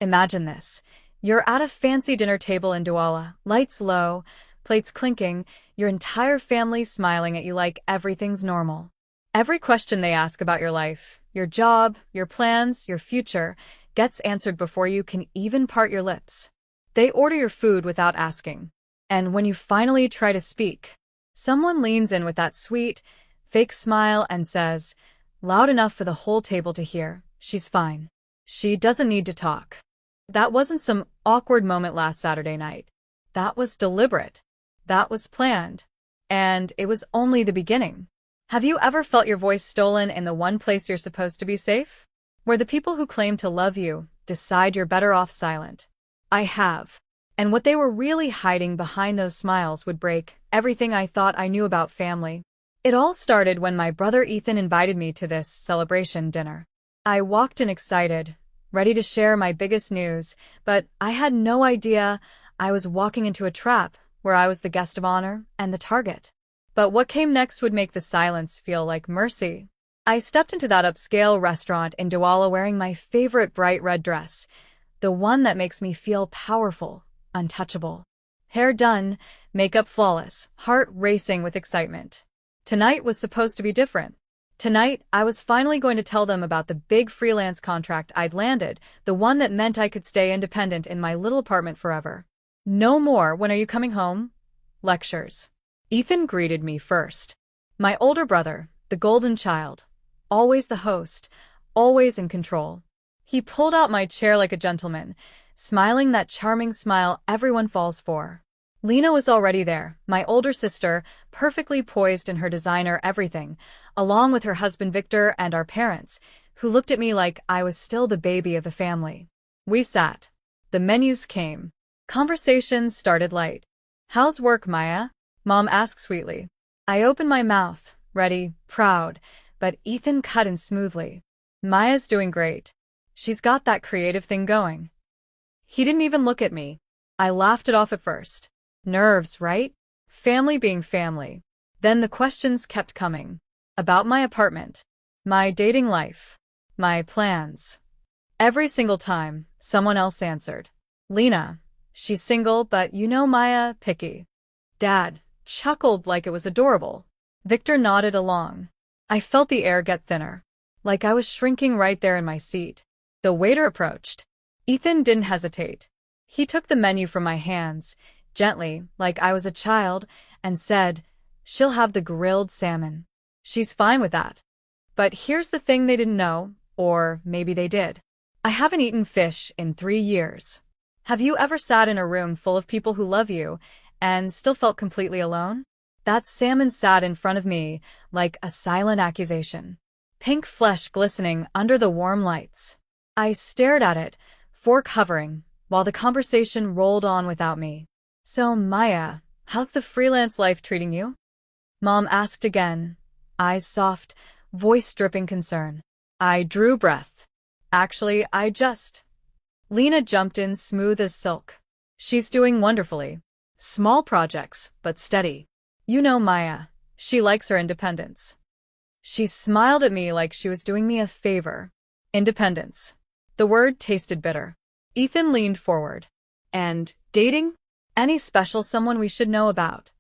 Imagine this. You're at a fancy dinner table in Douala, lights low, plates clinking, your entire family smiling at you like everything's normal. Every question they ask about your life, your job, your plans, your future, gets answered before you can even part your lips. They order your food without asking. And when you finally try to speak, someone leans in with that sweet, fake smile and says, loud enough for the whole table to hear, she's fine. She doesn't need to talk. That wasn't some awkward moment last Saturday night. That was deliberate. That was planned. And it was only the beginning. Have you ever felt your voice stolen in the one place you're supposed to be safe? Where the people who claim to love you decide you're better off silent? I have. And what they were really hiding behind those smiles would break everything I thought I knew about family. It all started when my brother Ethan invited me to this celebration dinner. I walked in excited, ready to share my biggest news, but I had no idea I was walking into a trap where I was the guest of honor and the target. But what came next would make the silence feel like mercy. I stepped into that upscale restaurant in Douala wearing my favorite bright red dress, the one that makes me feel powerful, untouchable. Hair done, makeup flawless, heart racing with excitement. Tonight was supposed to be different. Tonight, I was finally going to tell them about the big freelance contract I'd landed, the one that meant I could stay independent in my little apartment forever. No more "when are you coming home?" lectures. Ethan greeted me first. My older brother, the golden child. Always the host, always in control. He pulled out my chair like a gentleman, smiling that charming smile everyone falls for. Lena was already there, my older sister, perfectly poised in her designer everything, along with her husband Victor and our parents, who looked at me like I was still the baby of the family. We sat. The menus came. Conversations started light. "How's work, Maya?" Mom asked sweetly. I opened my mouth, ready, proud, but Ethan cut in smoothly. "Maya's doing great. She's got that creative thing going." He didn't even look at me. I laughed it off at first. Nerves, right? Family being family. Then the questions kept coming. About my apartment. My dating life. My plans. Every single time, someone else answered. "Lena. She's single, but you know Maya, picky." Dad chuckled like it was adorable. Victor nodded along. I felt the air get thinner. Like I was shrinking right there in my seat. The waiter approached. Ethan didn't hesitate. He took the menu from my hands, gently, like I was a child, and said, "She'll have the grilled salmon. She's fine with that." But here's the thing they didn't know, or maybe they did. I haven't eaten fish in 3 years. Have you ever sat in a room full of people who love you and still felt completely alone? That salmon sat in front of me like a silent accusation. Pink flesh glistening under the warm lights. I stared at it, fork hovering, while the conversation rolled on without me. "So, Maya, how's the freelance life treating you?" Mom asked again, eyes soft, voice dripping concern. I drew breath. "Actually, Lena jumped in smooth as silk. "She's doing wonderfully. Small projects, but steady. You know Maya. She likes her independence." She smiled at me like she was doing me a favor. Independence. The word tasted bitter. Ethan leaned forward. "And dating? Any special someone we should know about?"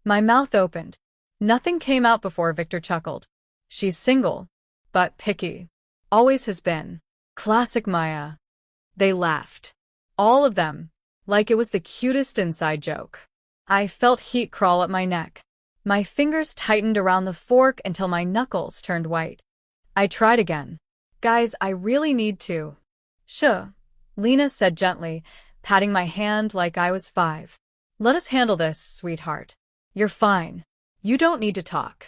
My mouth opened. Nothing came out before Victor chuckled. "She's single, but picky. Always has been. Classic Maya." They laughed. All of them. Like it was the cutest inside joke. I felt heat crawl up my neck. My fingers tightened around the fork until my knuckles turned white. I tried again. "Guys, I really need to." "Sure," Lena said gently, patting my hand like I was 5. "Let us handle this, sweetheart. You're fine. You don't need to talk."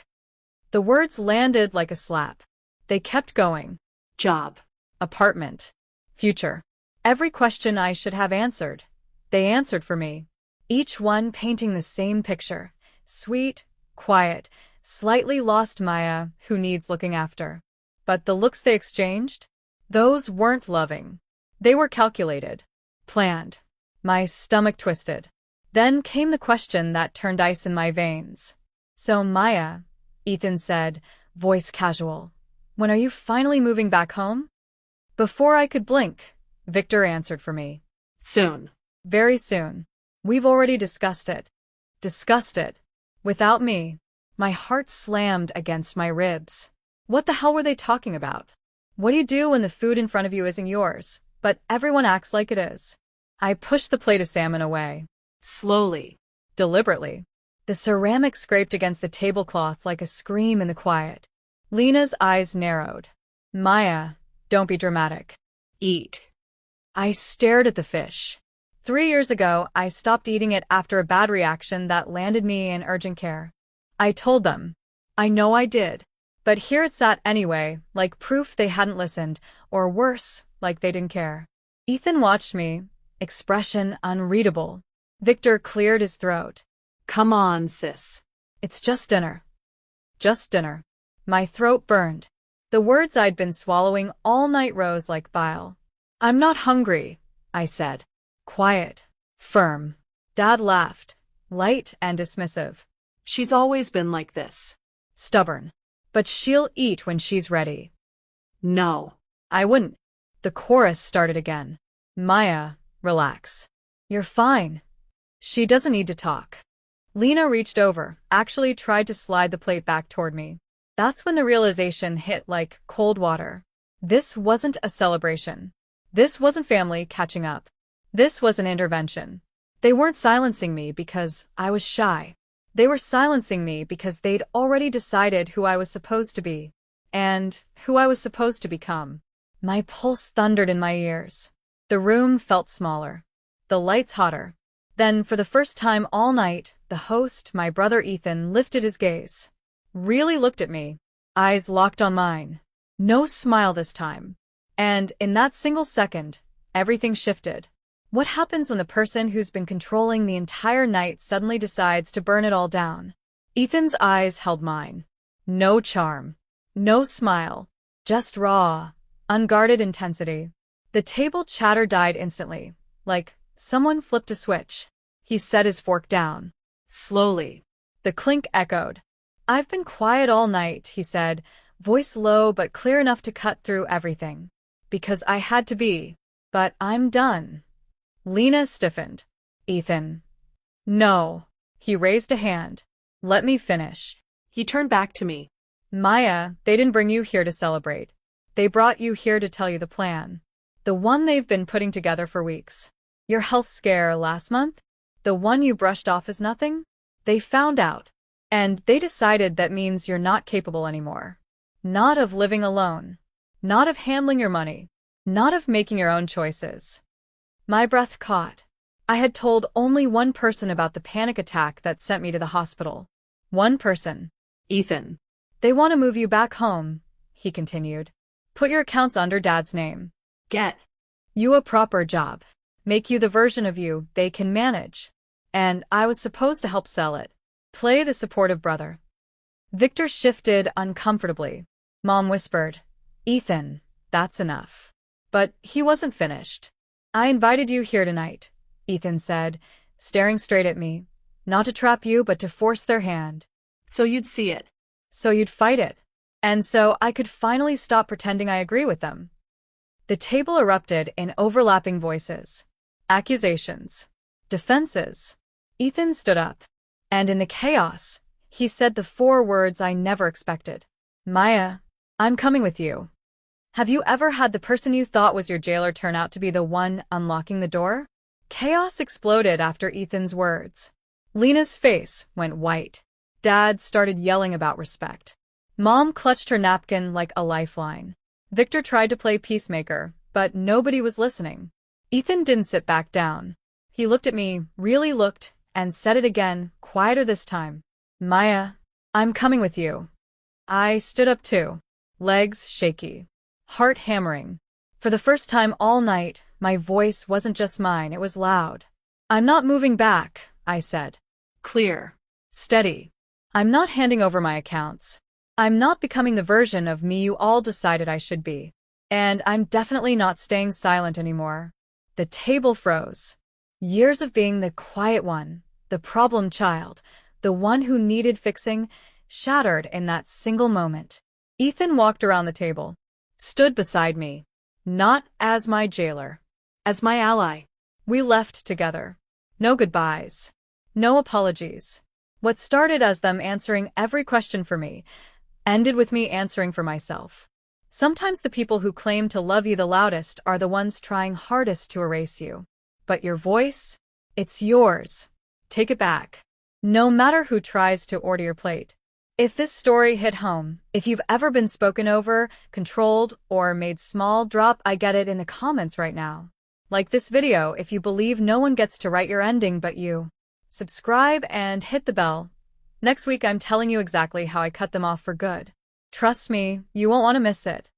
The words landed like a slap. They kept going. Job. Apartment. Future. Every question I should have answered. They answered for me. Each one painting the same picture. Sweet, quiet, slightly lost Maya who needs looking after. But the looks they exchanged? Those weren't loving. They were calculated. Planned. My stomach twisted. Then came the question that turned ice in my veins. "So Maya," Ethan said, voice casual, "when are you finally moving back home?" Before I could blink, Victor answered for me. Soon. Very soon. We've already discussed it. Discussed it. Without me. My heart slammed against my ribs. What the hell were they talking about? What do you do when the food in front of you isn't yours, but everyone acts like it is? I pushed the plate of salmon away. Slowly. Deliberately. The ceramic scraped against the tablecloth like a scream in the quiet. Lena's eyes narrowed. Maya, don't be dramatic. Eat. I stared at the fish. 3 years ago, I stopped eating it after a bad reaction that landed me in urgent care. I told them. I know I did. But here it sat anyway, like proof they hadn't listened, or worse, like they didn't care. Ethan watched me, expression unreadable. Victor cleared his throat. Come on, sis. It's just dinner. Just dinner. My throat burned. The words I'd been swallowing all night rose like bile. I'm not hungry, I said. Quiet. Firm. Dad laughed, light and dismissive. She's always been like this. Stubborn. But she'll eat when she's ready. No. I wouldn't. The chorus started again. Maya, relax. You're fine. She doesn't need to talk. Lena reached over, actually tried to slide the plate back toward me. That's when the realization hit like cold water. This wasn't a celebration. This wasn't family catching up. This was an intervention. They weren't silencing me because I was shy. They were silencing me because they'd already decided who I was supposed to be, and who I was supposed to become. My pulse thundered in my ears. The room felt smaller. The lights hotter. Then, for the first time all night, the host, my brother Ethan, lifted his gaze. Really looked at me. Eyes locked on mine. No smile this time. And in that single second, everything shifted. What happens when the person who's been controlling the entire night suddenly decides to burn it all down? Ethan's eyes held mine. No charm. No smile. Just raw, unguarded intensity. The table chatter died instantly, like someone flipped a switch. He set his fork down. Slowly. The clink echoed. I've been quiet all night, he said, voice low but clear enough to cut through everything. Because I had to be. But I'm done. Lena stiffened. Ethan. No. He raised a hand. Let me finish. He turned back to me. Maya, they didn't bring you here to celebrate. They brought you here to tell you the plan. The one they've been putting together for weeks. Your health scare last month? The one you brushed off as nothing? They found out. And they decided that means you're not capable anymore. Not of living alone. Not of handling your money. Not of making your own choices. My breath caught. I had told only one person about the panic attack that sent me to the hospital. One person. Ethan. They want to move you back home, he continued. Put your accounts under Dad's name. Get you a proper job. Make you the version of you they can manage. And I was supposed to help sell it. Play the supportive brother. Victor shifted uncomfortably. Mom whispered, Ethan, that's enough. But he wasn't finished. I invited you here tonight, Ethan said, staring straight at me. Not to trap you, but to force their hand. So you'd see it. So you'd fight it. And so I could finally stop pretending I agree with them. The table erupted in overlapping voices. Accusations. Defenses. Ethan stood up. And in the chaos, he said the 4 words I never expected. Maya, I'm coming with you. Have you ever had the person you thought was your jailer turn out to be the one unlocking the door? Chaos exploded after Ethan's words. Lena's face went white. Dad started yelling about respect. Mom clutched her napkin like a lifeline. Victor tried to play peacemaker, but nobody was listening. Ethan didn't sit back down. He looked at me, really looked, and said it again, quieter this time. Maya, I'm coming with you. I stood up too, legs shaky, heart hammering. For the first time all night, my voice wasn't just mine, it was loud. I'm not moving back, I said. Clear. Steady. I'm not handing over my accounts. I'm not becoming the version of me you all decided I should be. And I'm definitely not staying silent anymore. The table froze. Years of being the quiet one, the problem child, the one who needed fixing, shattered in that single moment. Ethan walked around the table, stood beside me, not as my jailer, As my ally. We left together. No goodbyes. No apologies. What started as them answering every question for me ended with me answering for myself. Sometimes the people who claim to love you the loudest are the ones trying hardest to erase you. But your voice? It's yours. Take it back. No matter who tries to order your plate. If this story hit home, if you've ever been spoken over, controlled, or made small, drop I get it in the comments right now. Like this video if you believe no one gets to write your ending but you. Subscribe and hit the bell. Next week I'm telling you exactly how I cut them off for good. Trust me, you won't want to miss it.